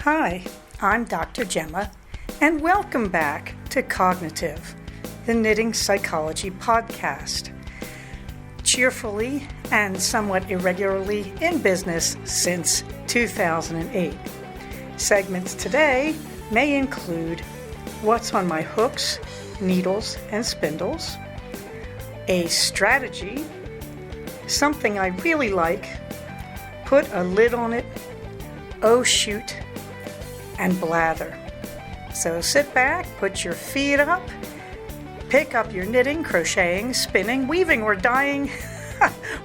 Hi, I'm Dr. Gemma, and welcome back to Cognitive, the Knitting Psychology podcast. Cheerfully and somewhat irregularly in business since 2008. Segments today may include what's on my hooks, needles, and spindles, a strategy, something I really like, put a lid on it, oh shoot, and blather. So sit back, put your feet up, pick up your knitting, crocheting, spinning, weaving, or dyeing,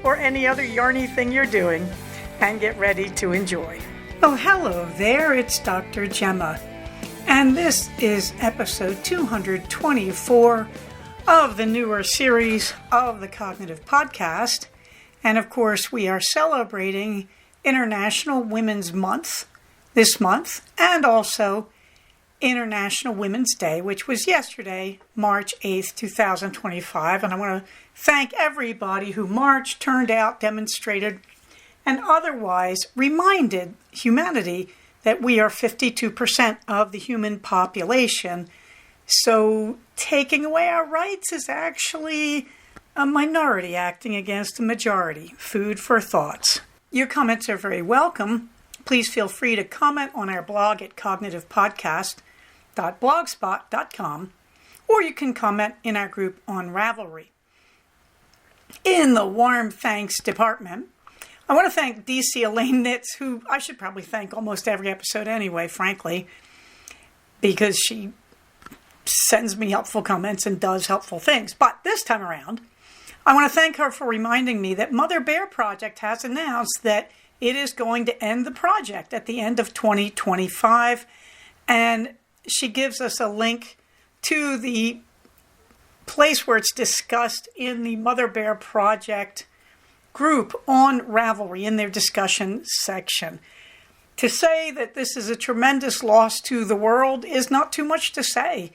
or any other yarny thing you're doing, and get ready to enjoy. Oh, hello there, it's Dr. Gemma, and this is episode 224 of the newer series of the Cognitive Podcast. And of course, we are celebrating International Women's Month this month, and also International Women's Day, which was yesterday, March 8th, 2025. And I want to thank everybody who marched, turned out, demonstrated, and otherwise reminded humanity that we are 52% of the human population. So taking away our rights is actually a minority acting against a majority. Food for thoughts. Your comments are very welcome. Please feel free to comment on our blog at cognitivepodcast.blogspot.com, or you can comment in our group on Ravelry. In the warm thanks department, I want to thank DC Elaine Knits, who I should probably thank almost every episode anyway, frankly, because she sends me helpful comments and does helpful things. But this time around, I want to thank her for reminding me that Mother Bear Project has announced that it is going to end the project at the end of 2025. And she gives us a link to the place where it's discussed in the Mother Bear Project group on Ravelry in their discussion section. To say that this is a tremendous loss to the world is not too much to say.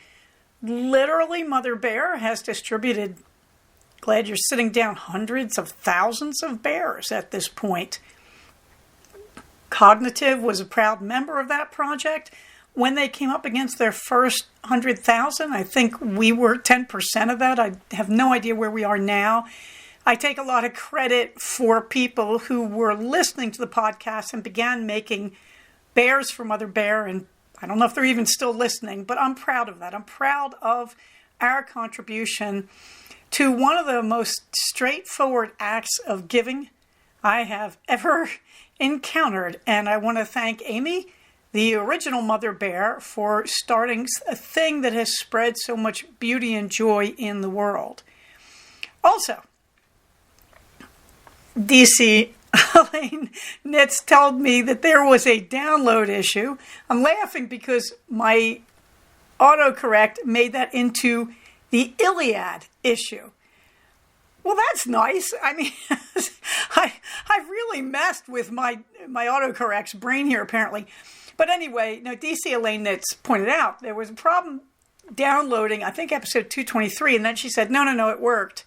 Literally, Mother Bear has distributed, glad you're sitting down, hundreds of thousands of bears at this point. Cognitive was a proud member of that project. When they came up against their first 100,000, I think we were 10% of that. I have no idea where we are now. I take a lot of credit for people who were listening to the podcast and began making bears for Mother Bear, and I don't know if they're even still listening, but I'm proud of that. I'm proud of our contribution to one of the most straightforward acts of giving I have ever encountered. And I want to thank Amy, the original Mother Bear, for starting a thing that has spread so much beauty and joy in the world. Also, DC Elaine Knits told me that there was a download issue. I'm laughing because my autocorrect made that into the Iliad issue. Well, that's nice. I mean, I've really messed with my autocorrect's brain here, apparently. But anyway, DC Elaine Knits pointed out there was a problem downloading, I think, episode 223, and then she said, no, it worked.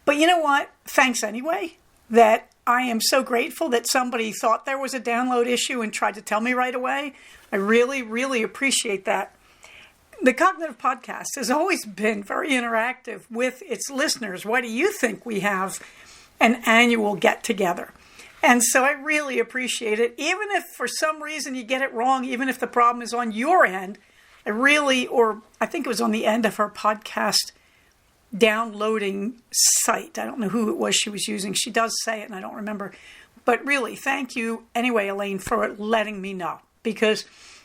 But you know what? Thanks anyway. That I am so grateful that somebody thought there was a download issue and tried to tell me right away. I really, really appreciate that. The Cognitive Podcast has always been very interactive with its listeners. Why do you think we have an annual get-together? And so I really appreciate it. Even if for some reason you get it wrong, even if the problem is on your end, I think it was on the end of her podcast downloading site. I don't know who it was she was using. She does say it and I don't remember. But really, thank you anyway, Elaine, for letting me know. Because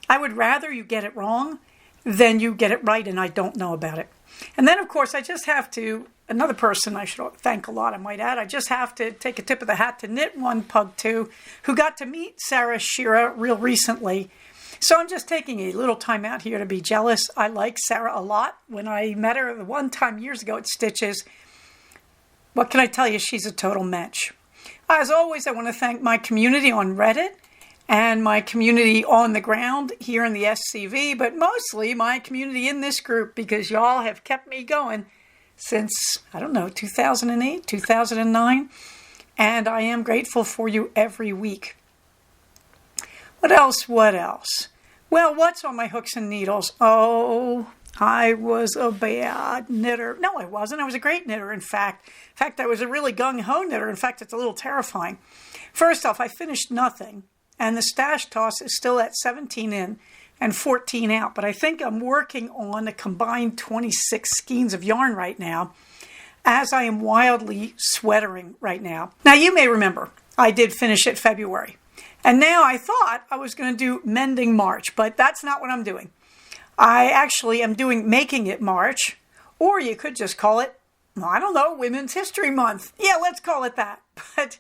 I would rather you get it wrong than you get it right and I don't know about it. And then, of course, I just have to, another person I should thank a lot, I might add, I just have to take a tip of the hat to Knit One Pug Two, who got to meet Sarah Shira real recently. So I'm just taking a little time out here to be jealous. I like Sarah a lot. When I met her the one time years ago at Stitches, what can I tell you? She's a total mensch. As always, I want to thank my community on Reddit and my community on the ground here in the SCV, but mostly my community in this group because y'all have kept me going since, 2008, 2009, and I am grateful for you every week. What else? What else? Well, what's on my hooks and needles? Oh, I was a bad knitter. No, I wasn't. I was a great knitter, in fact. In fact, I was a really gung-ho knitter. In fact, it's a little terrifying. First off, I finished nothing, and the stash toss is still at 17 in and 14 out. But I think I'm working on a combined 26 skeins of yarn right now, as I am wildly sweatering right now. Now, you may remember, I did finish it February. And now I thought I was going to do mending March, but that's not what I'm doing. I actually am doing making it March, or you could just call it, well, I don't know, Women's History Month. Yeah, let's call it that. But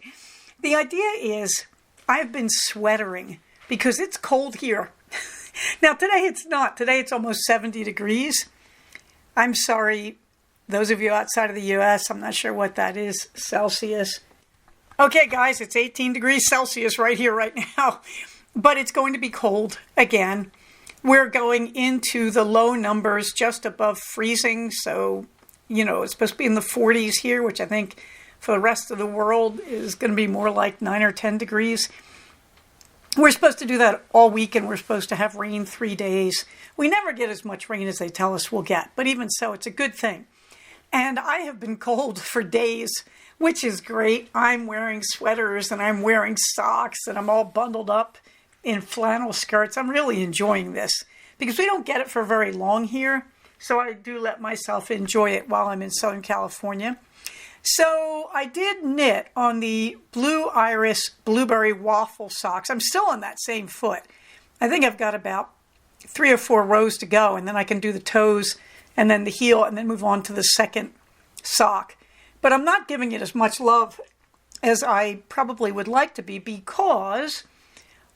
the idea is I've been sweatering because it's cold here. Now, today it's not. Today it's almost 70 degrees. I'm sorry, those of you outside of the U.S., I'm not sure what that is, Celsius. Okay, guys, it's 18 degrees Celsius right here, right now. But it's going to be cold again. We're going into the low numbers just above freezing. So, it's supposed to be in the 40s here, which I think for the rest of the world is going to be more like 9 or 10 degrees. We're supposed to do that all week, and we're supposed to have rain 3 days. We never get as much rain as they tell us we'll get. But even so, it's a good thing. And I have been cold for days, which is great. I'm wearing sweaters and I'm wearing socks and I'm all bundled up in flannel skirts. I'm really enjoying this because we don't get it for very long here. So I do let myself enjoy it while I'm in Southern California. So I did knit on the Blue Iris Blueberry Waffle socks. I'm still on that same foot. I think I've got about 3 or 4 rows to go, and then I can do the toes and then the heel and then move on to the second sock. But I'm not giving it as much love as I probably would like to be because,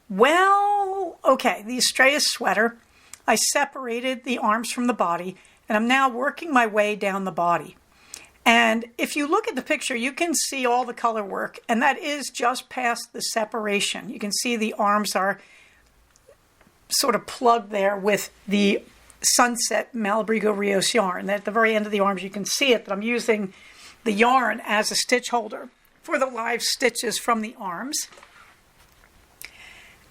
well, okay, the Estrella sweater, I separated the arms from the body, and I'm now working my way down the body. And if you look at the picture, you can see all the color work, and that is just past the separation. You can see the arms are sort of plugged there with the Sunset Malabrigo Rios yarn. At the very end of the arms, you can see it, that I'm using the yarn as a stitch holder for the live stitches from the arms.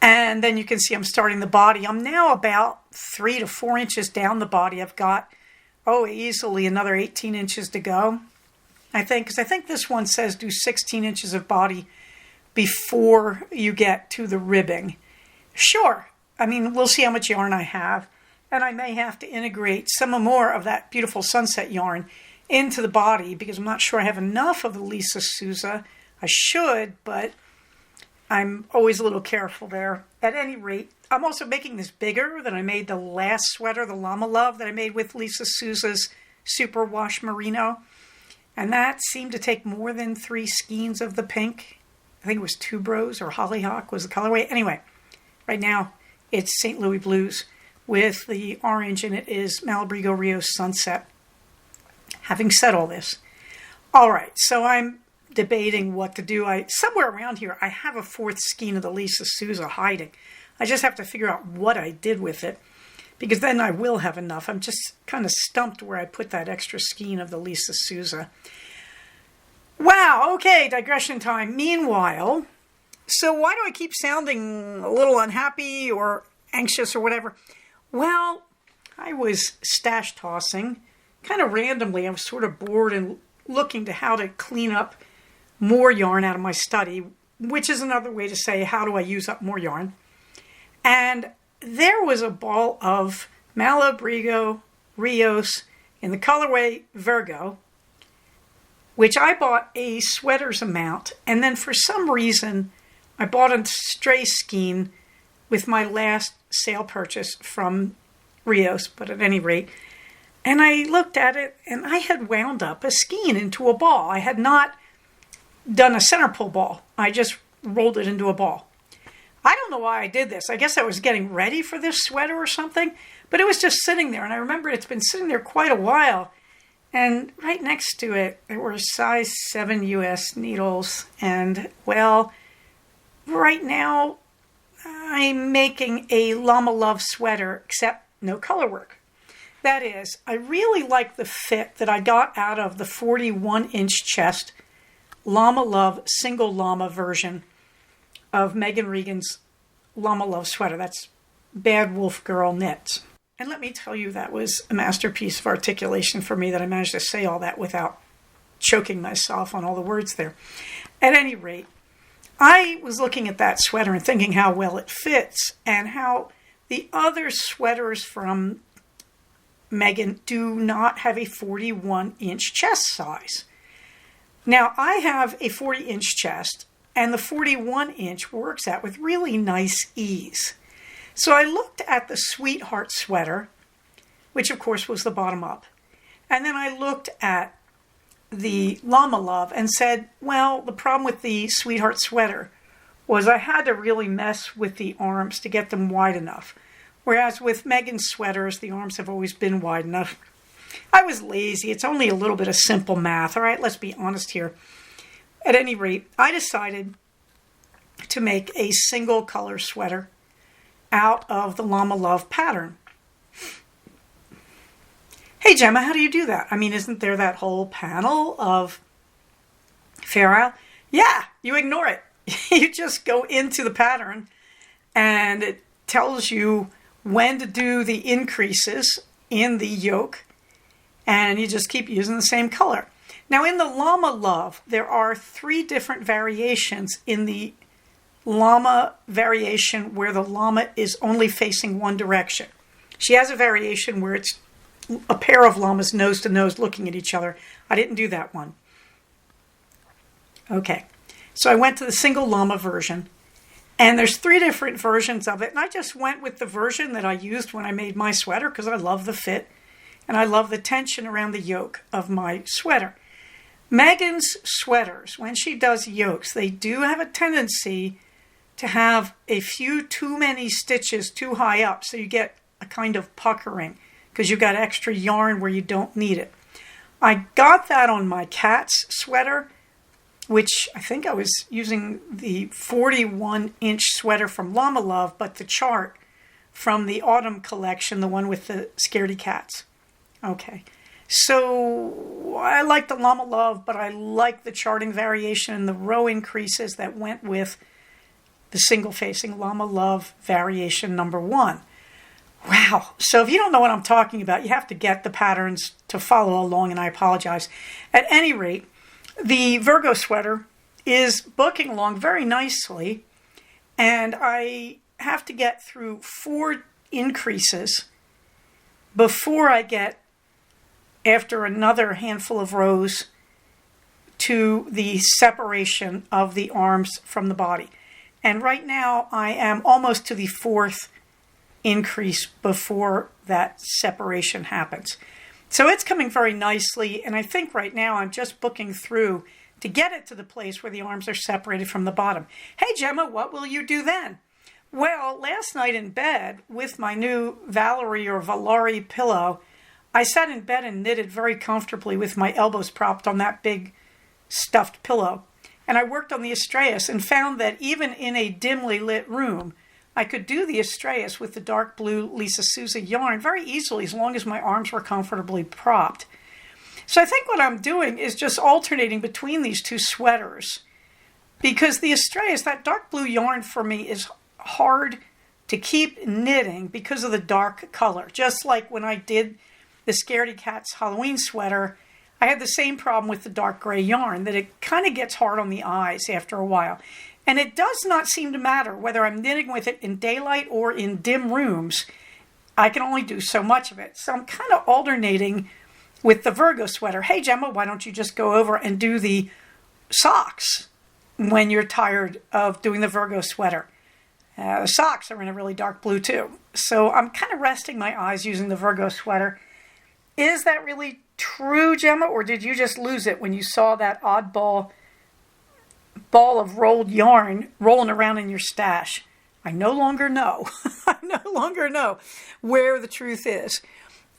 And then you can see I'm starting the body. I'm now about 3 to 4 inches down the body. I've got, easily another 18 inches to go, I think. Because I think this one says do 16 inches of body before you get to the ribbing. Sure. I mean, we'll see how much yarn I have. And I may have to integrate some more of that beautiful sunset yarn into the body because I'm not sure I have enough of the Lisa Souza. I should, but I'm always a little careful there. At any rate, I'm also making this bigger than I made the last sweater, the Llama Love, that I made with Lisa Souza's Super Wash Merino. And that seemed to take more than 3 skeins of the pink. I think it was Tuberose or Hollyhock was the colorway. Anyway, right now it's St. Louis Blues with the orange, and it is Malabrigo Rios Sunset. Having said all this, all right, so I'm debating what to do. Somewhere around here, I have a 4th skein of the Lisa Souza hiding. I just have to figure out what I did with it, because then I will have enough. I'm just kind of stumped where I put that extra skein of the Lisa Souza. Wow, okay, digression time. Meanwhile, so why do I keep sounding a little unhappy or anxious or whatever? Well, I was stash tossing kind of randomly. I was sort of bored and looking to how to clean up more yarn out of my study, which is another way to say how do I use up more yarn. And there was a ball of Malabrigo Rios in the colorway Virgo, which I bought a sweater's amount, and then for some reason I bought a stray skein with my last sale purchase from Rios, but at any rate. And I looked at it, and I had wound up a skein into a ball. I had not done a center pull ball. I just rolled it into a ball. I don't know why I did this. I guess I was getting ready for this sweater or something, but it was just sitting there. And I remember it's been sitting there quite a while. And right next to it, there were size 7 US needles. And, well, right now, I'm making a Llama Love sweater, except no color work. That is, I really like the fit that I got out of the 41-inch chest Llama Love single llama version of Megan Regan's Llama Love sweater. That's Bad Wolf Girl Knits. And let me tell you, that was a masterpiece of articulation for me that I managed to say all that without choking myself on all the words there. At any rate, I was looking at that sweater and thinking how well it fits and how the other sweaters from Megan do not have a 41-inch chest size. Now, I have a 40-inch chest, and the 41-inch works out with really nice ease. So I looked at the Sweetheart sweater, which of course was the bottom up. And then I looked at the Llama Love and said, well, the problem with the Sweetheart sweater was I had to really mess with the arms to get them wide enough. Whereas with Megan's sweaters, the arms have always been wide enough. I was lazy. It's only a little bit of simple math. All right, let's be honest here. At any rate, I decided to make a single color sweater out of the Llama Love pattern. Hey, Gemma, how do you do that? I mean, isn't there that whole panel of Fair Isle? Yeah, you ignore it. You just go into the pattern and it tells you when to do the increases in the yoke, and you just keep using the same color. Now, in the Llama Love, there are 3 different variations in the llama variation where the llama is only facing one direction. She has a variation where it's a pair of llamas nose to nose looking at each other. I didn't do that one. Okay, so I went to the single llama version, and there's 3 different versions of it, and I just went with the version that I used when I made my sweater because I love the fit and I love the tension around the yoke of my sweater. Megan's sweaters, when she does yokes, they do have a tendency to have a few too many stitches too high up, so you get a kind of puckering because you've got extra yarn where you don't need it. I got that on my cat's sweater, which I think I was using the 41-inch sweater from Llama Love, but the chart from the autumn collection, the one with the scaredy cats. Okay, so I like the Llama Love, but I like the charting variation and the row increases that went with the single-facing Llama Love variation number 1. Wow. So if you don't know what I'm talking about, you have to get the patterns to follow along, and I apologize. At any rate, the Virgo sweater is booking along very nicely, and I have to get through 4 increases before I get, after another handful of rows, to the separation of the arms from the body. And right now I am almost to the 4th increase before that separation happens. So it's coming very nicely, and I think right now I'm just booking through to get it to the place where the arms are separated from the bottom. Hey Gemma, what will you do then? Well, last night in bed with my new Ravelry or Ravelry pillow, I sat in bed and knitted very comfortably with my elbows propped on that big stuffed pillow. And I worked on the Astraeus and found that even in a dimly lit room, I could do the Astraeus with the dark blue Lisa Souza yarn very easily as long as my arms were comfortably propped. So I think what I'm doing is just alternating between these 2 sweaters, because the Astraeus, that dark blue yarn for me, is hard to keep knitting because of the dark color. Just like when I did the Scaredy Cats Halloween sweater, I had the same problem with the dark gray yarn, that it kind of gets hard on the eyes after a while. And it does not seem to matter whether I'm knitting with it in daylight or in dim rooms. I can only do so much of it. So I'm kind of alternating with the Virgo sweater. Hey Gemma, why don't you just go over and do the socks when you're tired of doing the Virgo sweater? The socks are in a really dark blue too. So I'm kind of resting my eyes using the Virgo sweater. Is that really true, Gemma, or did you just lose it when you saw that oddball ball of rolled yarn rolling around in your stash? I no longer know. I no longer know where the truth is.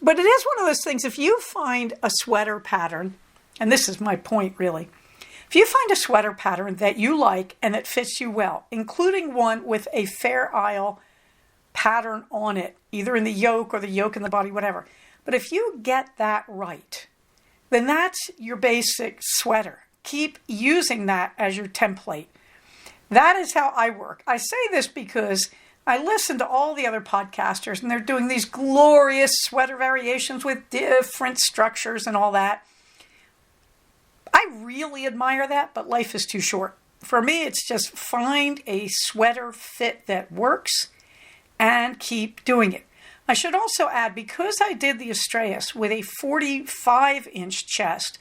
But it is one of those things, if you find a sweater pattern, and this is my point really, if you find a sweater pattern that you like and that fits you well, including one with a Fair Isle pattern on it, either in the yoke or the yoke in the body, whatever, but if you get that right, then that's your basic sweater. Keep using that as your template. That is how I work. I say this because I listen to all the other podcasters, and they're doing these glorious sweater variations with different structures and all that. I really admire that, but life is too short. For me, it's just find a sweater fit that works and keep doing it. I should also add, because I did the Astraeus with a 45-inch chest,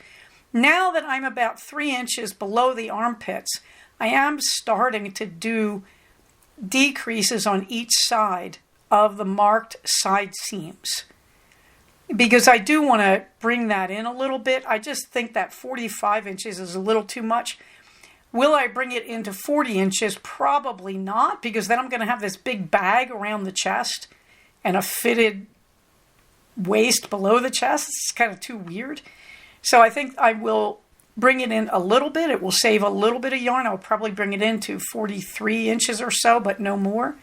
now that I'm about 3 inches below the armpits, I am starting to do decreases on each side of the marked side seams, because I do want to bring that in a little bit. I just think that 45 inches is a little too much. Will I bring it into 40 inches? Probably not, because then I'm going to have this big bag around the chest and a fitted waist below the chest. It's kind of too weird. So I think I will bring it in a little bit. It will save a little bit of yarn. I'll probably bring it into 43 inches or so, but no more.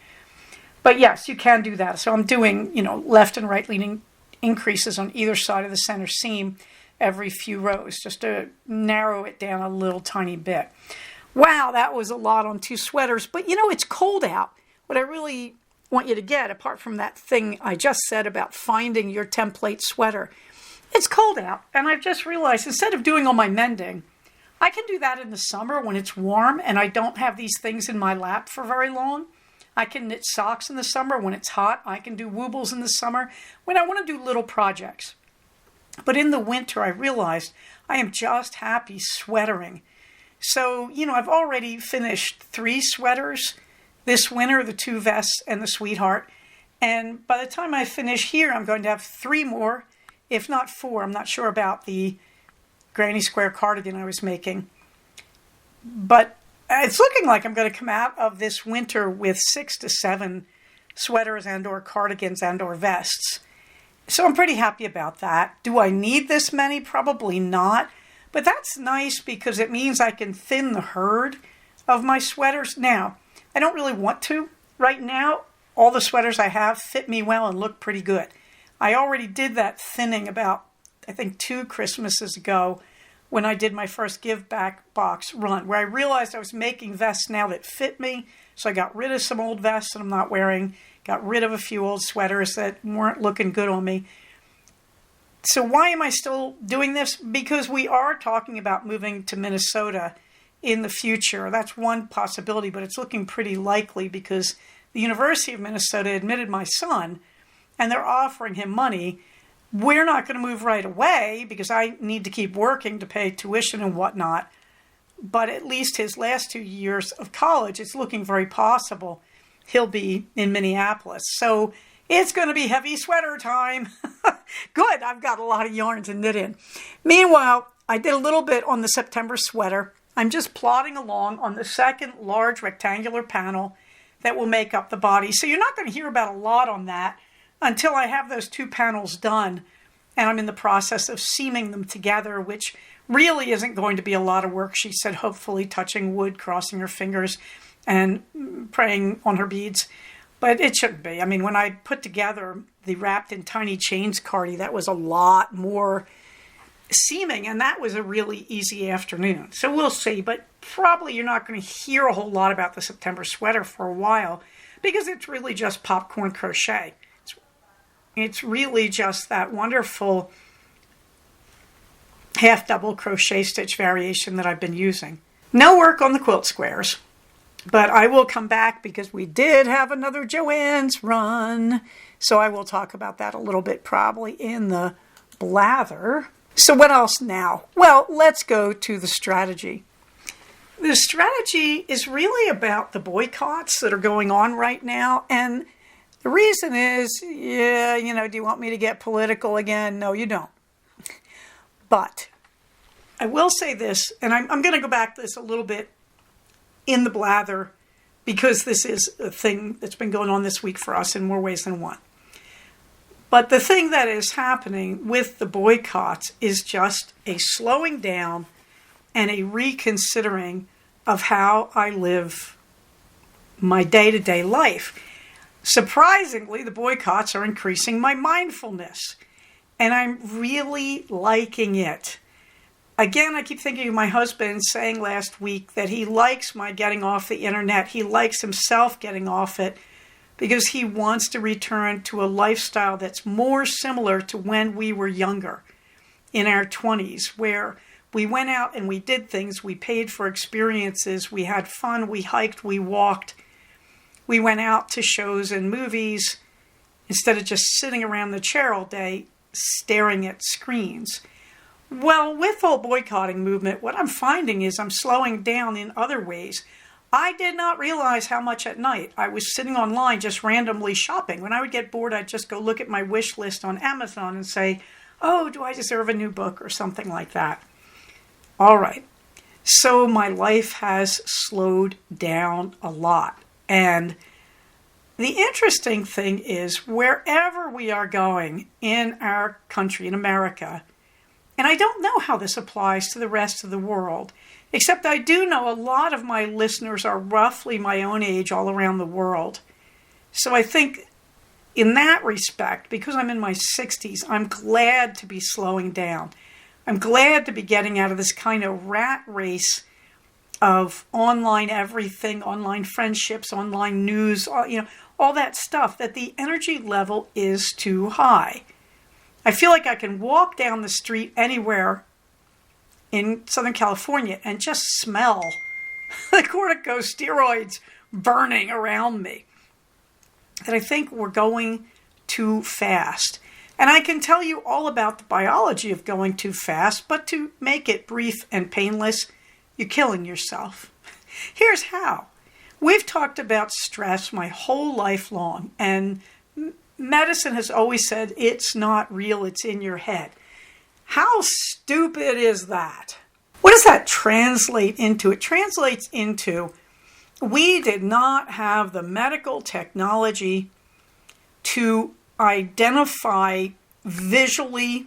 But yes, you can do that. So I'm doing, left and right leaning increases on either side of the center seam every few rows, just to narrow it down a little tiny bit. Wow, that was a lot on 2 sweaters. But it's cold out. What I really want you to get, apart from that thing I just said about finding your template sweater, it's cold out, and I've just realized instead of doing all my mending, I can do that in the summer when it's warm and I don't have these things in my lap for very long. I can knit socks in the summer when it's hot. I can do woobles in the summer when I want to do little projects. But in the winter, I realized I am just happy sweatering. So, I've already finished 3 sweaters this winter, the 2 vests and the sweetheart. And by the time I finish here, I'm going to have 3 more. If not 4, I'm not sure about the granny square cardigan I was making. But it's looking like I'm going to come out of this winter with 6 to 7 sweaters and or cardigans and or vests. So I'm pretty happy about that. Do I need this many? Probably not. But that's nice because it means I can thin the herd of my sweaters. Now, I don't really want to. Right now, all the sweaters I have fit me well and look pretty good. I already did that thinning about, I think, 2 Christmases ago when I did my first Give Back box run, where I realized I was making vests now that fit me. So I got rid of some old vests that I'm not wearing, got rid of a few old sweaters that weren't looking good on me. So why am I still doing this? Because we are talking about moving to Minnesota in the future. That's one possibility, but it's looking pretty likely because the University of Minnesota admitted my son, and they're offering him money. We're not going to move right away because I need to keep working to pay tuition and whatnot. But at least his last 2 years of college, it's looking very possible he'll be in Minneapolis. So it's going to be heavy sweater time. Good, I've got a lot of yarn to knit in. Meanwhile, I did a little bit on the September sweater. I'm just plodding along on the second large rectangular panel that will make up the body. So you're not going to hear about a lot on that until I have those 2 panels done and I'm in the process of seaming them together, which really isn't going to be a lot of work. She said, hopefully touching wood, crossing her fingers, and praying on her beads. But it shouldn't be. I mean, when I put together the Wrapped in Tiny Chains cardie, that was a lot more seaming, and that was a really easy afternoon. So we'll see, but probably you're not going to hear a whole lot about the September sweater for a while because it's really just popcorn crochet. It's really just that wonderful half double crochet stitch variation that I've been using. No work on the quilt squares, but I will come back because we did have another Joann's run. So I will talk about that a little bit probably in the blather. So what else now? Well, let's go to the strategy. The strategy is really about the boycotts that are going on right now. And the reason is, do you want me to get political again? No, you don't. But I will say this, and I'm going to go back to this a little bit in the blather because this is a thing that's been going on this week for us in more ways than one. But the thing that is happening with the boycotts is just a slowing down and a reconsidering of how I live my day-to-day life. Surprisingly, the boycotts are increasing my mindfulness, and I'm really liking it. Again, I keep thinking of my husband saying last week that he likes my getting off the internet. He likes himself getting off it. because he wants to return to a lifestyle that's more similar to when we were younger, in our 20s, where we went out and we did things, we paid for experiences, we had fun, we hiked, we walked, we went out to shows and movies instead of just sitting around the chair all day staring at screens. Well, with the whole boycotting movement, what I'm finding is I'm slowing down in other ways. I did not realize how much at night I was sitting online just randomly shopping. When I would get bored, I'd just go look at my wish list on Amazon and say, oh, do I deserve a new book or something like that? All right. So my life has slowed down a lot. And the interesting thing is, wherever we are going in our country, in America, and I don't know how this applies to the rest of the world, except I do know a lot of my listeners are roughly my own age all around the world. So I think in that respect, because I'm in my 60s, I'm glad to be slowing down. I'm glad to be getting out of this kind of rat race of online everything, online friendships, online news, all that stuff, that the energy level is too high. I feel like I can walk down the street anywhere in Southern California and just smell the corticosteroids burning around me. That I think we're going too fast. And I can tell you all about the biology of going too fast, but to make it brief and painless, you're killing yourself. Here's how. We've talked about stress my whole life long, and medicine has always said it's not real, it's in your head. How stupid is that? What does that translate into? It translates into we did not have the medical technology to identify visually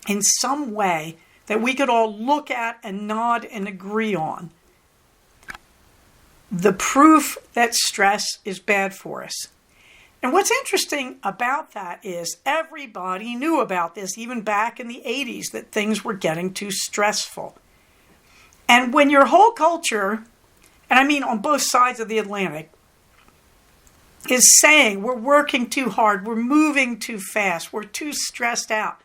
in some way that we could all look at and nod and agree on the proof that stress is bad for us. And what's interesting about that is everybody knew about this, even back in the 80s, that things were getting too stressful. And when your whole culture, and I mean on both sides of the Atlantic, is saying we're working too hard, we're moving too fast, we're too stressed out.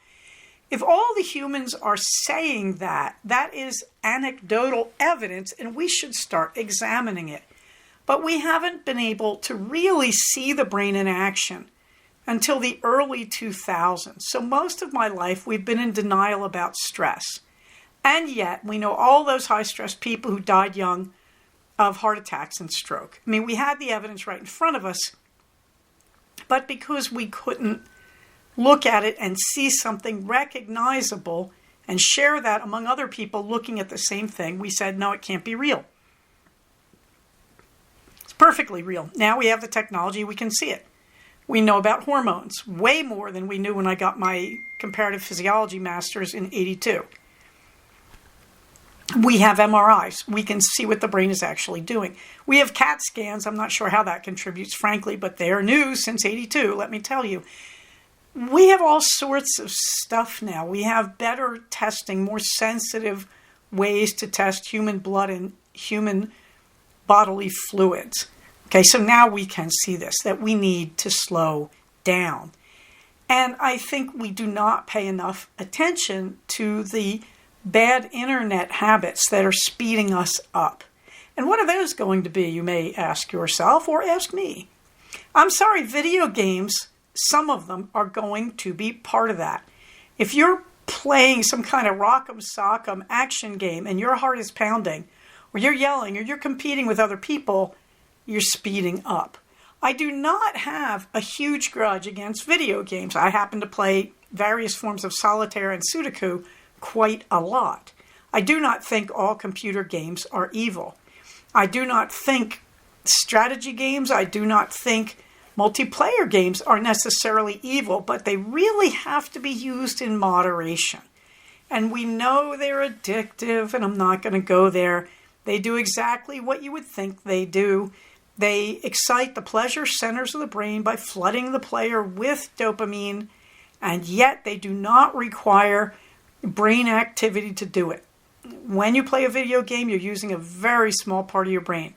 If all the humans are saying that, that is anecdotal evidence, and we should start examining it. But we haven't been able to really see the brain in action until the early 2000s. So most of my life, we've been in denial about stress. And yet, we know all those high-stress people who died young of heart attacks and stroke. I mean, we had the evidence right in front of us, but because we couldn't look at it and see something recognizable and share that among other people looking at the same thing, we said, no, it can't be real. It's perfectly real. Now we have the technology, we can see it. We know about hormones, way more than we knew when I got my comparative physiology master's in '82. We have MRIs. We can see what the brain is actually doing. We have CAT scans. I'm not sure how that contributes, frankly, but they're new since '82, let me tell you. We have all sorts of stuff now. We have better testing, more sensitive ways to test human blood and human bodily fluids. Okay, so now we can see this, that we need to slow down. And I think we do not pay enough attention to the bad internet habits that are speeding us up. And what are those going to be, you may ask yourself or ask me. I'm sorry, video games, some of them are going to be part of that. If you're playing some kind of rock'em sock'em action game and your heart is pounding, or you're yelling, or you're competing with other people, you're speeding up. I do not have a huge grudge against video games. I happen to play various forms of solitaire and Sudoku quite a lot. I do not think all computer games are evil. I do not think strategy games, I do not think multiplayer games are necessarily evil, but they really have to be used in moderation. And we know they're addictive, and I'm not going to go there. They do exactly what you would think they do. They excite the pleasure centers of the brain by flooding the player with dopamine, and yet they do not require brain activity to do it. When you play a video game, you're using a very small part of your brain.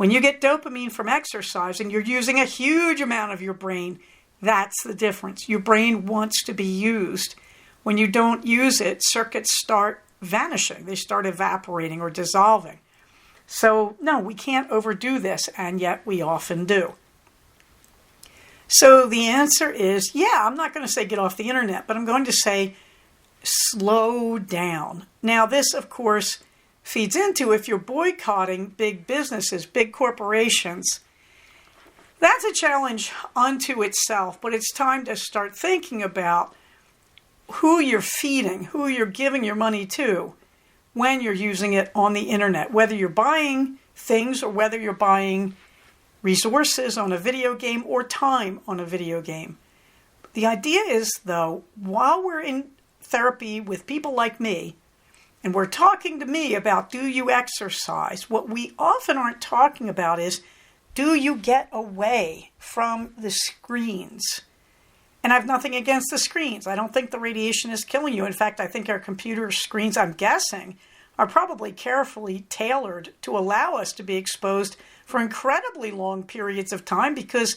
When you get dopamine from exercising, you're using a huge amount of your brain. That's the difference. Your brain wants to be used. When you don't use it, circuits start vanishing. They start evaporating or dissolving. So, no, we can't overdo this, and yet we often do. So the answer is, yeah, I'm not going to say get off the internet, but I'm going to say slow down. Now, this, of course, feeds into if you're boycotting big businesses, big corporations. That's a challenge unto itself, but it's time to start thinking about who you're feeding, who you're giving your money to when you're using it on the internet, whether you're buying things or whether you're buying resources on a video game or time on a video game. The idea is, though, while we're in therapy with people like me, and we're talking to me about do you exercise, what we often aren't talking about is do you get away from the screens? And I have nothing against the screens. I don't think the radiation is killing you. In fact, I think our computer screens, I'm guessing, are probably carefully tailored to allow us to be exposed for incredibly long periods of time, because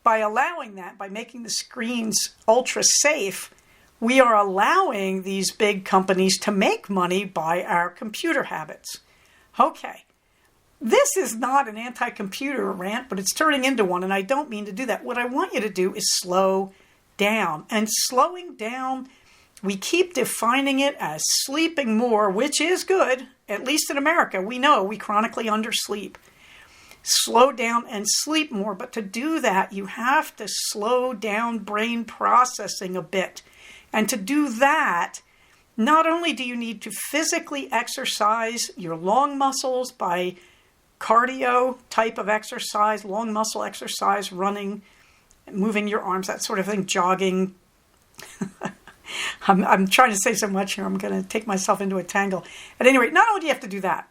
by allowing that, by making the screens ultra safe, we are allowing these big companies to make money by our computer habits. Okay. This is not an anti-computer rant, but it's turning into one, and I don't mean to do that. What I want you to do is slow down. And slowing down, we keep defining it as sleeping more, which is good, at least in America. We know we chronically undersleep. Slow down and sleep more, but to do that, you have to slow down brain processing a bit. And to do that, not only do you need to physically exercise your long muscles by cardio type of exercise, long muscle exercise, running, moving your arms, that sort of thing, jogging. I'm trying to say so much here. I'm going to take myself into a tangle. At any rate, not only do you have to do that,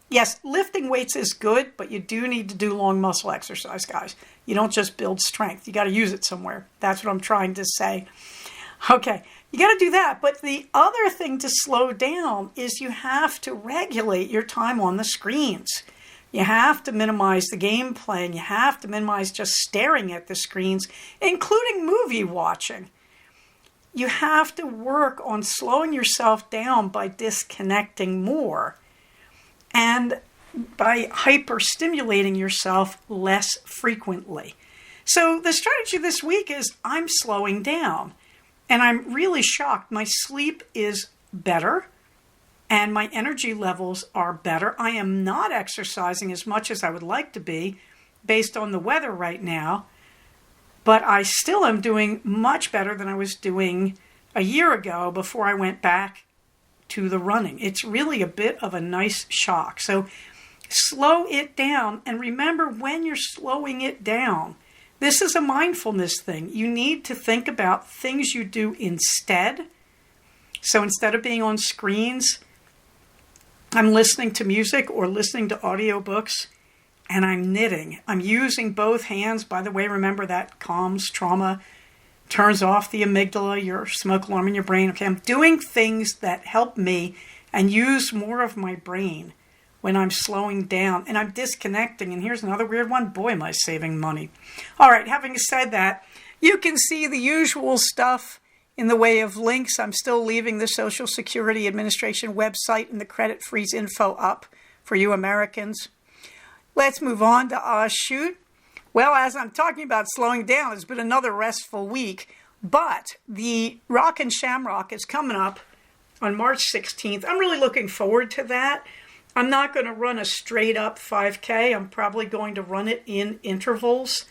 yes, lifting weights is good, but you do need to do long muscle exercise, guys. You don't just build strength. You got to use it somewhere. That's what I'm trying to say. Okay, you got to do that. But the other thing to slow down is you have to regulate your time on the screens. You have to minimize the gameplay, and you have to minimize just staring at the screens, including movie watching. You have to work on slowing yourself down by disconnecting more and by hyper-stimulating yourself less frequently. So the strategy this week is I'm slowing down, and I'm really shocked. My sleep is better, and my energy levels are better. I am not exercising as much as I would like to be based on the weather right now, but I still am doing much better than I was doing a year ago before I went back to the running. It's really a bit of a nice shock. So slow it down, and remember when you're slowing it down, this is a mindfulness thing. You need to think about things you do instead. So instead of being on screens, I'm listening to music or listening to audiobooks, and I'm knitting. I'm using both hands. By the way, remember that calms trauma, turns off the amygdala, your smoke alarm in your brain. Okay, I'm doing things that help me and use more of my brain when I'm slowing down, and I'm disconnecting. And here's another weird one. Boy, am I saving money. All right, having said that, you can see the usual stuff in the way of links. I'm still leaving the Social Security Administration website and the credit freeze info up for you Americans. Let's move on to shoot. Well, as I'm talking about slowing down, it's been another restful week, but the Rock and Shamrock is coming up on March 16th. I'm really looking forward to that. I'm not going to run a straight up 5K. I'm probably going to run it in intervals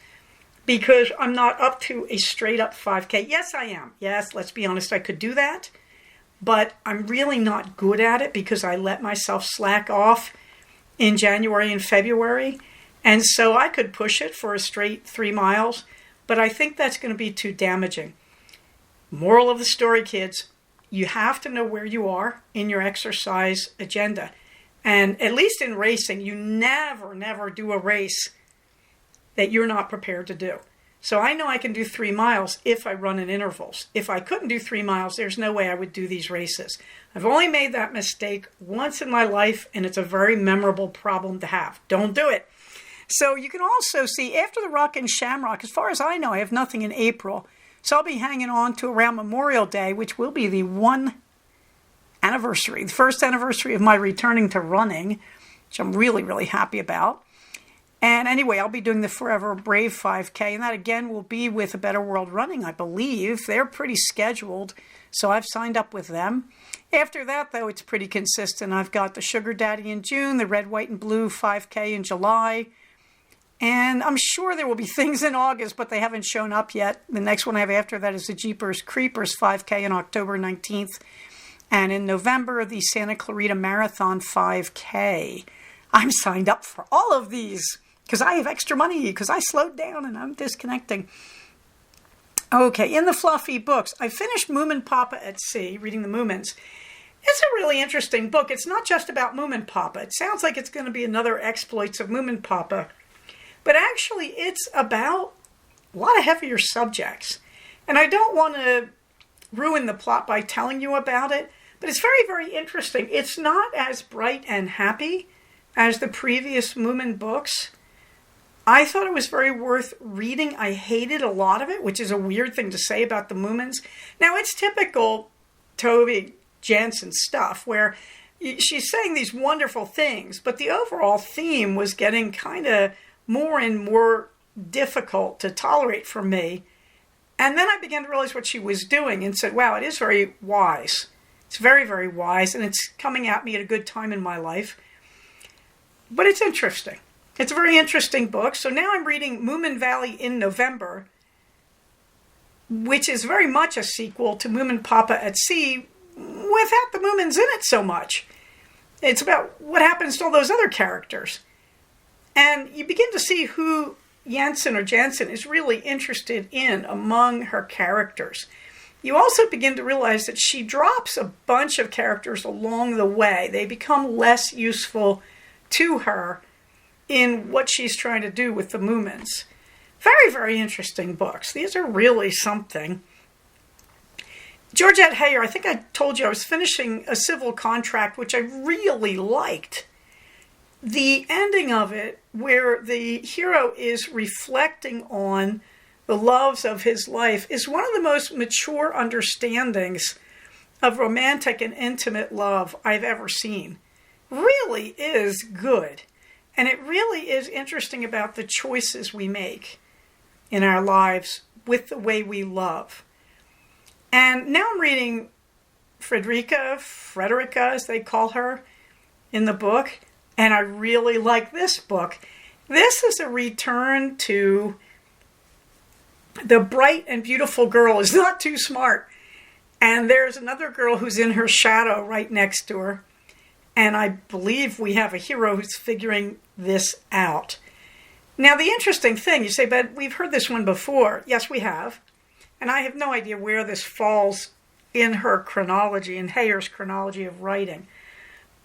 because I'm not up to a straight up 5K. Yes, I am. Yes, let's be honest, I could do that, but I'm really not good at it because I let myself slack off in January and February. And so I could push it for a straight 3 miles, but I think that's going to be too damaging. Moral of the story, kids, you have to know where you are in your exercise agenda. And at least in racing, you never do a race that you're not prepared to do. So I know I can do 3 miles if I run in intervals. If I couldn't do 3 miles, there's no way I would do these races. I've only made that mistake once in my life, and it's a very memorable problem to have. Don't do it. So you can also see after the Rock and Shamrock, as far as I know, I have nothing in April. So I'll be hanging on to around Memorial Day, which will be the the first anniversary of my returning to running, which I'm really, really happy about. And anyway, I'll be doing the Forever Brave 5K, and that again will be with A Better World Running, I believe. They're pretty scheduled, so I've signed up with them. After that, though, it's pretty consistent. I've got the Sugar Daddy in June, the Red, White, and Blue 5K in July, and I'm sure there will be things in August, but they haven't shown up yet. The next one I have after that is the Jeepers Creepers 5K on October 19th, and in November, the Santa Clarita Marathon 5K. I'm signed up for all of these because I have extra money, because I slowed down and I'm disconnecting. Okay, in the fluffy books, I finished Moomin Papa at Sea, reading the Moomins. It's a really interesting book. It's not just about Moomin Papa. It sounds like it's going to be another exploits of Moomin Papa. But actually, it's about a lot of heavier subjects. And I don't want to ruin the plot by telling you about it, but it's very, very interesting. It's not as bright and happy as the previous Moomin books. I thought it was very worth reading. I hated a lot of it, which is a weird thing to say about the Moomins. Now, it's typical Toby Jensen stuff where she's saying these wonderful things, but the overall theme was getting kind of more and more difficult to tolerate for me. And then I began to realize what she was doing and said, wow, it is very wise. It's very, very wise, and it's coming at me at a good time in my life. But it's interesting. It's a very interesting book. So now I'm reading Moomin Valley in November, which is very much a sequel to Moomin Papa at Sea without the Moomins in it so much. It's about what happens to all those other characters. And you begin to see who Jensen is really interested in among her characters. You also begin to realize that she drops a bunch of characters along the way. They become less useful to her in what she's trying to do with the Moomins. Very, very interesting books. These are really something. Georgette Heyer, I think I told you I was finishing A Civil Contract, which I really liked. The ending of it, where the hero is reflecting on the loves of his life, is one of the most mature understandings of romantic and intimate love I've ever seen. Really is good. And it really is interesting about the choices we make in our lives with the way we love. And now I'm reading Frederica, as they call her in the book, and I really like this book. This is a return to the bright and beautiful girl is not too smart. And there's another girl who's in her shadow right next to her. And I believe we have a hero who's figuring this out. Now, the interesting thing, you say, but we've heard this one before. Yes, we have. And I have no idea where this falls in her chronology, in Heyer's chronology of writing.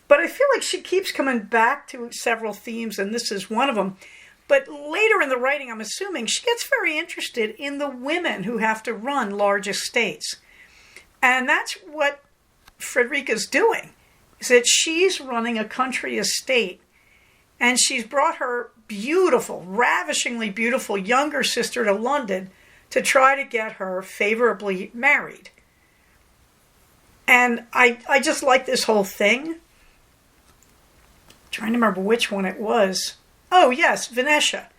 But I feel like she keeps coming back to several themes, and this is one of them. But later in the writing, I'm assuming, she gets very interested in the women who have to run large estates. And that's what Frederica's doing, is that she's running a country estate, and she's brought her beautiful, ravishingly beautiful younger sister to London to try to get her favorably married. And I just like this whole thing. I'm trying to remember which one it was. Oh, yes, Venetia,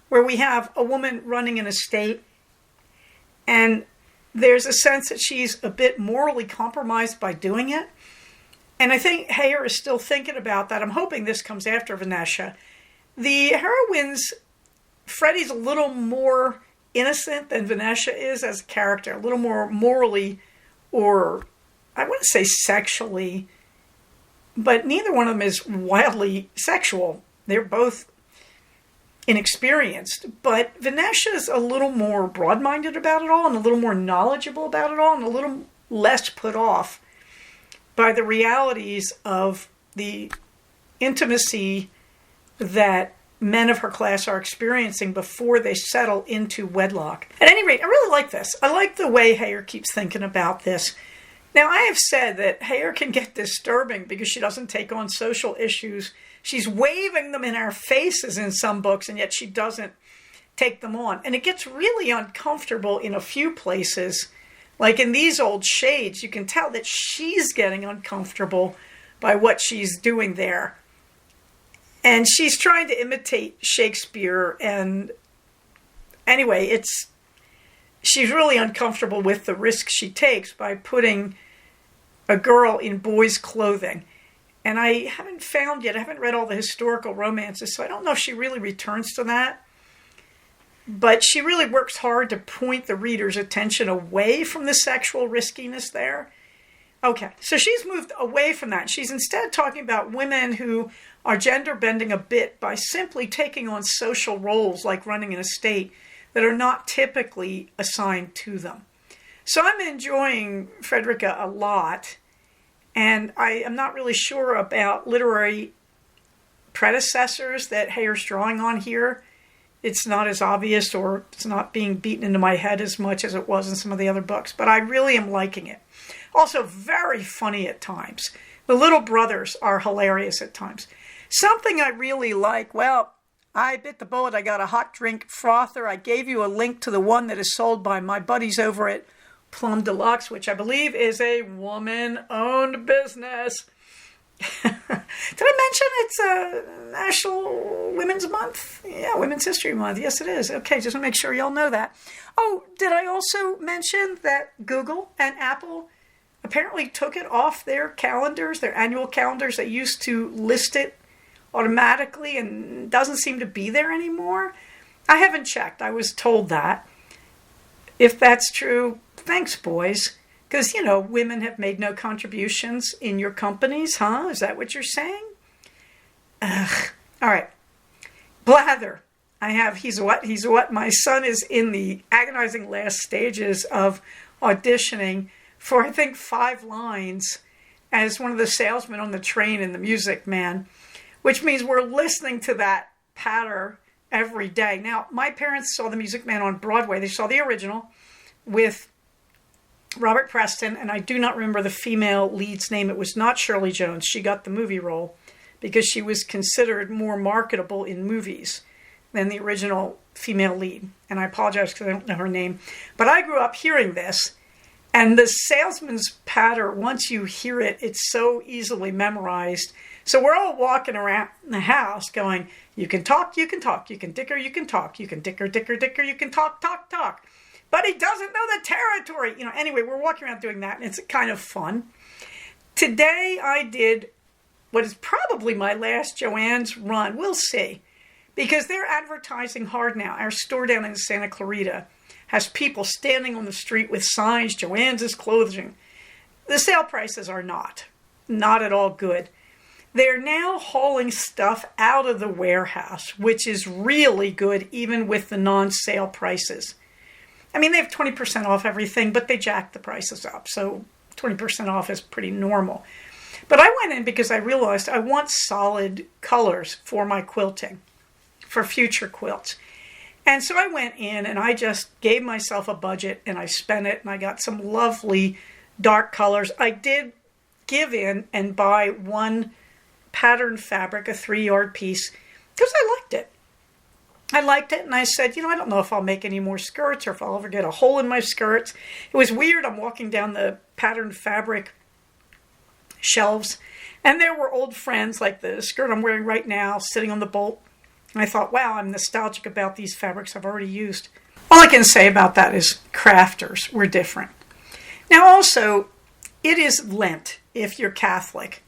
where we have a woman running an estate, and there's a sense that she's a bit morally compromised by doing it. And I think Heyer is still thinking about that. I'm hoping this comes after Venetia. The heroines, Freddie's a little more innocent than Venetia is as a character, a little more morally, or I wouldn't say sexually, but neither one of them is wildly sexual. They're both inexperienced, but Venetia's a little more broad-minded about it all and a little more knowledgeable about it all and a little less put off by the realities of the intimacy that men of her class are experiencing before they settle into wedlock. At any rate, I really like this. I like the way Heyer keeps thinking about this. Now, I have said that hair can get disturbing because she doesn't take on social issues. She's waving them in our faces in some books, and yet she doesn't take them on. And it gets really uncomfortable in a few places. Like in these old shades, you can tell that she's getting uncomfortable by what she's doing there. And she's trying to imitate Shakespeare. And anyway, she's really uncomfortable with the risk she takes by putting a girl in boys' clothing. And I haven't read all the historical romances, so I don't know if she really returns to that. But she really works hard to point the reader's attention away from the sexual riskiness there. Okay, so she's moved away from that. She's instead talking about women who are gender bending a bit by simply taking on social roles like running an estate that are not typically assigned to them. So I'm enjoying Frederica a lot, and I am not really sure about literary predecessors that Hayer's drawing on here. It's not as obvious, or it's not being beaten into my head as much as it was in some of the other books, but I really am liking it. Also very funny at times. The little brothers are hilarious at times. Something I really like, well, I bit the bullet. I got a hot drink frother. I gave you a link to the one that is sold by my buddies over at Plum Deluxe, which I believe is a woman-owned business. Did I mention it's a National Women's Month? Yeah, Women's History Month. Yes, it is. Okay, just want to make sure y'all know that. Oh, did I also mention that Google and Apple apparently took it off their calendars, their annual calendars? They used to list it automatically and doesn't seem to be there anymore. I haven't checked. I was told that. If that's true, thanks, boys. Because, women have made no contributions in your companies, huh? Is that what you're saying? Ugh. All right. Blather. I have He's What. My son is in the agonizing last stages of auditioning for, I think, 5 lines as one of the salesmen on the train in The Music Man, which means we're listening to that patter every day. Now, my parents saw The Music Man on Broadway. They saw the original with Robert Preston, and I do not remember the female lead's name. It was not Shirley Jones. She got the movie role because she was considered more marketable in movies than the original female lead. And I apologize because I don't know her name. But I grew up hearing this, and the salesman's patter, once you hear it, it's so easily memorized. So we're all walking around the house going, you can talk, you can talk, you can dicker, you can talk, you can dicker, dicker, dicker, you can talk, talk, talk. But he doesn't know the territory. Anyway, we're walking around doing that, and it's kind of fun. Today I did what is probably my last Joann's run. We'll see. Because they're advertising hard now. Our store down in Santa Clarita has people standing on the street with signs, Joann's is closing. The sale prices are not at all good. They're now hauling stuff out of the warehouse, which is really good even with the non-sale prices. I mean, they have 20% off everything, but they jack the prices up. So 20% off is pretty normal. But I went in because I realized I want solid colors for my quilting, for future quilts. And so I went in and I just gave myself a budget and I spent it and I got some lovely dark colors. I did give in and buy one pattern fabric, a 3-yard piece, because I liked it. And I said, I don't know if I'll make any more skirts or if I'll ever get a hole in my skirts. It was weird. I'm walking down the patterned fabric shelves, and there were old friends like the skirt I'm wearing right now sitting on the bolt. And I thought, wow, I'm nostalgic about these fabrics I've already used. All I can say about that is crafters were different. Now also, it is Lent if you're Catholic.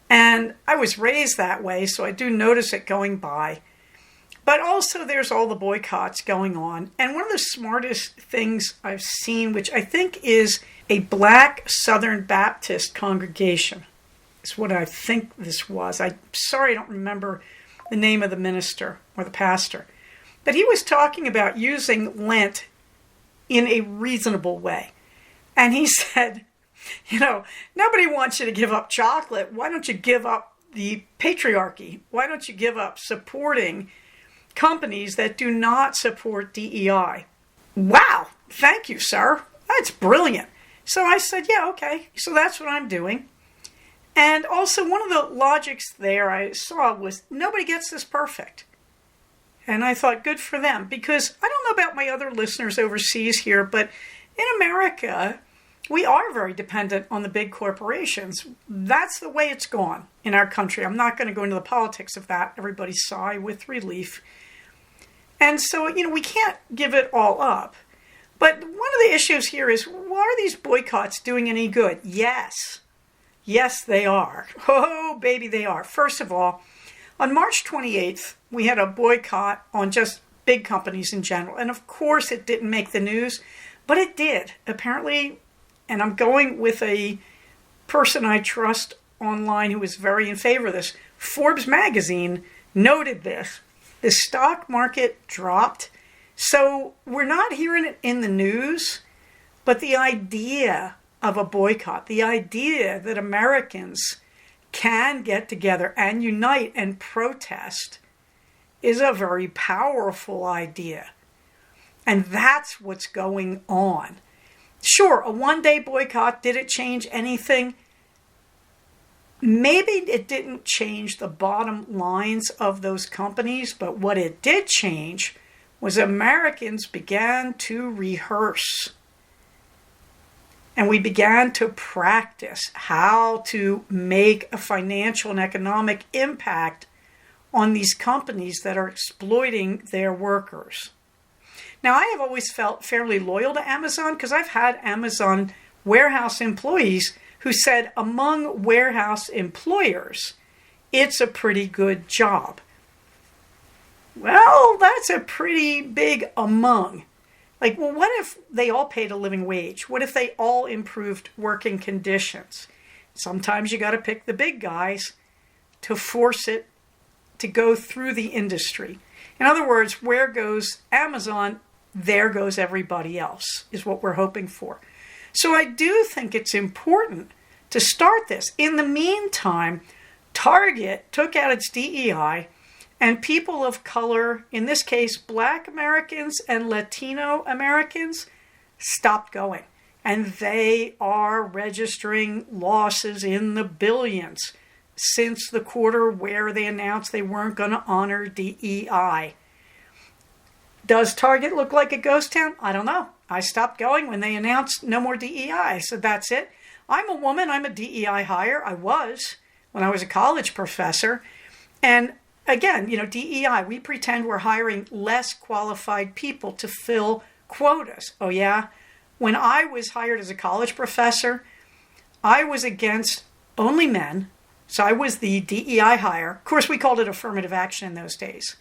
And I was raised that way, so I do notice it going by. But also there's all the boycotts going on. And one of the smartest things I've seen, which I think is a Black Southern Baptist congregation, is what I think this was. I'm sorry I don't remember the name of the minister or the pastor. But he was talking about using Lent in a reasonable way. And he said, nobody wants you to give up chocolate. Why don't you give up the patriarchy? Why don't you give up supporting companies that do not support DEI? Wow, thank you, sir. That's brilliant. So I said, yeah, okay. So that's what I'm doing. And also, one of the logics there I saw was nobody gets this perfect. And I thought, good for them. Because I don't know about my other listeners overseas here, but in America, we are very dependent on the big corporations. That's the way it's gone in our country. I'm not going to go into the politics of that. Everybody sigh with relief. And so, we can't give it all up. But one of the issues here is, well, are these boycotts doing any good? Yes. Yes, they are. Oh, baby, they are. First of all, on March 28th, we had a boycott on just big companies in general. And of course, it didn't make the news, but it did. Apparently, and I'm going with a person I trust online who is very in favor of this, Forbes magazine noted this. The stock market dropped. So we're not hearing it in the news, but the idea of a boycott, the idea that Americans can get together and unite and protest is a very powerful idea. And that's what's going on. Sure, a one-day boycott, did it change anything? Maybe it didn't change the bottom lines of those companies, but what it did change was Americans began to rehearse. And we began to practice how to make a financial and economic impact on these companies that are exploiting their workers. Now, I have always felt fairly loyal to Amazon because I've had Amazon warehouse employees who said among warehouse employers, it's a pretty good job. Well, that's a pretty big among. Like, well, what if they all paid a living wage? What if they all improved working conditions? Sometimes you got to pick the big guys to force it to go through the industry. In other words, where goes Amazon, there goes everybody else, is what we're hoping for. So I do think it's important to start this. In the meantime, Target took out its DEI, and people of color, in this case, Black Americans and Latino Americans, stopped going. And they are registering losses in the billions since the quarter where they announced they weren't going to honor DEI. Does Target look like a ghost town? I don't know. I stopped going when they announced no more DEI. So that's it. I'm a woman. I'm a DEI hire. I was when I was a college professor. And again, DEI, we pretend we're hiring less qualified people to fill quotas. Oh, yeah? When I was hired as a college professor, I was against only men. So I was the DEI hire. Of course, we called it affirmative action in those days.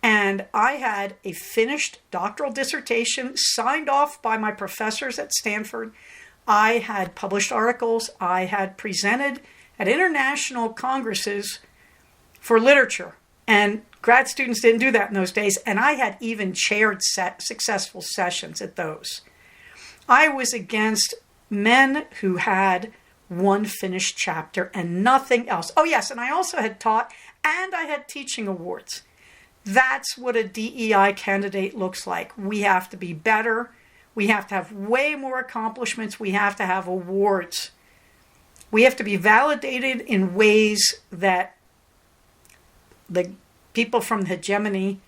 And I had a finished doctoral dissertation signed off by my professors at Stanford. I had published articles. I had presented at international congresses for literature. And grad students didn't do that in those days. And I had even chaired successful sessions at those. I was against men who had one finished chapter and nothing else. Oh, yes, and I also had taught and I had teaching awards. That's what a DEI candidate looks like. We have to be better. We have to have way more accomplishments. We have to have awards. We have to be validated in ways that the people from the hegemony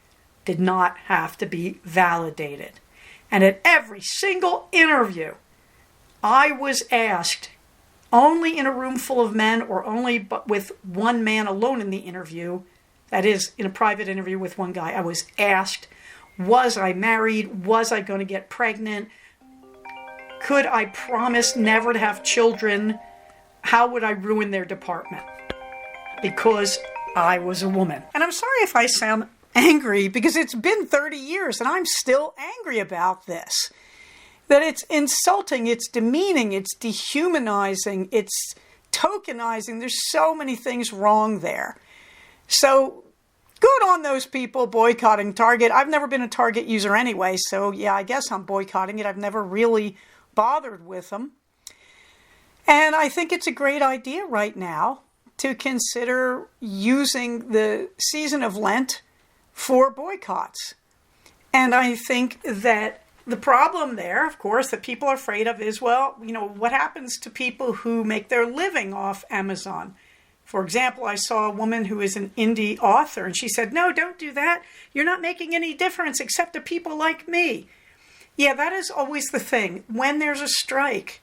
did not have to be validated. And at every single interview, I was asked, only in a room full of men or only with one man alone in the interview, that is, in a private interview with one guy, I was asked, was I married? Was I going to get pregnant? Could I promise never to have children? How would I ruin their department? Because I was a woman. And I'm sorry if I sound angry, because it's been 30 years and I'm still angry about this. That it's insulting, it's demeaning, it's dehumanizing, it's tokenizing. There's so many things wrong there. So good on those people boycotting Target. I've never been a Target user anyway, so yeah, I guess I'm boycotting it. I've never really bothered with them. And I think it's a great idea right now to consider using the season of Lent for boycotts. And I think that The problem there, of course, that people are afraid of is, well, what happens to people who make their living off Amazon? For example, I saw a woman who is an indie author, and she said, no, don't do that. You're not making any difference except to people like me. Yeah, that is always the thing. When there's a strike,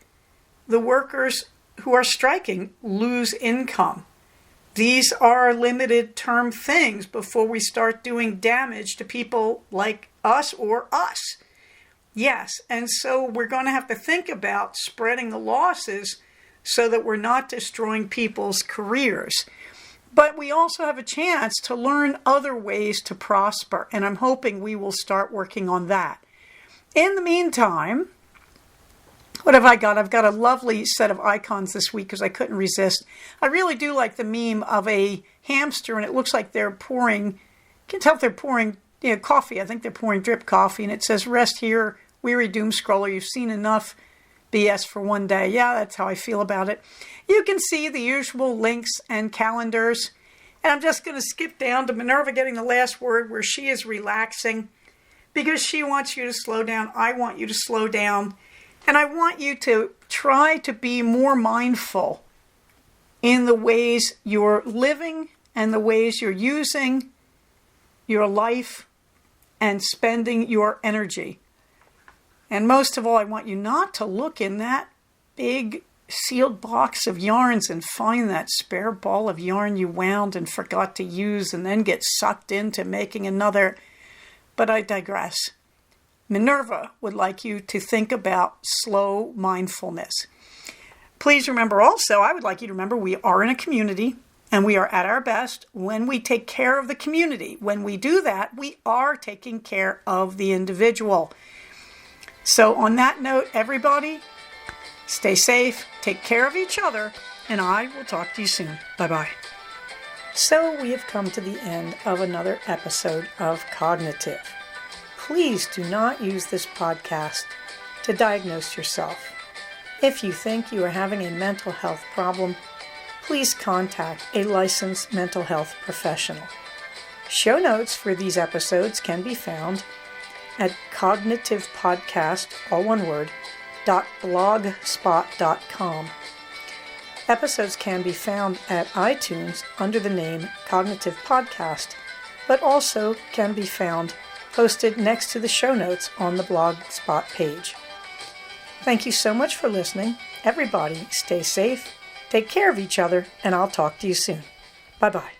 the workers who are striking lose income. These are limited term things before we start doing damage to people like us or us. Yes, and so we're going to have to think about spreading the losses so that we're not destroying people's careers. But we also have a chance to learn other ways to prosper, and I'm hoping we will start working on that. In the meantime, what have I got? I've got a lovely set of icons this week because I couldn't resist. I really do like the meme of a hamster, and it looks like they're pouring, you can tell if they're pouring coffee. I think they're pouring drip coffee, and it says, rest here, weary doom scroller, you've seen enough BS for one day. Yeah, that's how I feel about it. You can see the usual links and calendars, and I'm just going to skip down to Minerva getting the last word where she is relaxing because she wants you to slow down. I want you to slow down. And I want you to try to be more mindful in the ways you're living and the ways you're using your life and spending your energy. And most of all, I want you not to look in that big sealed box of yarns and find that spare ball of yarn you wound and forgot to use and then get sucked into making another. But I digress. Minerva would like you to think about slow mindfulness. Please remember also, I would like you to remember we are in a community and we are at our best when we take care of the community. When we do that, we are taking care of the individual. So on that note, everybody, stay safe, take care of each other, and I will talk to you soon. Bye-bye. So we have come to the end of another episode of Cognitive. Please do not use this podcast to diagnose yourself. If you think you are having a mental health problem, please contact a licensed mental health professional. Show notes for these episodes can be found at cognitivepodcast, all one word, .blogspot.com. Episodes can be found at iTunes under the name Cognitive Podcast, but also can be found posted next to the show notes on the Blogspot page. Thank you so much for listening. Everybody, stay safe, take care of each other, and I'll talk to you soon. Bye-bye.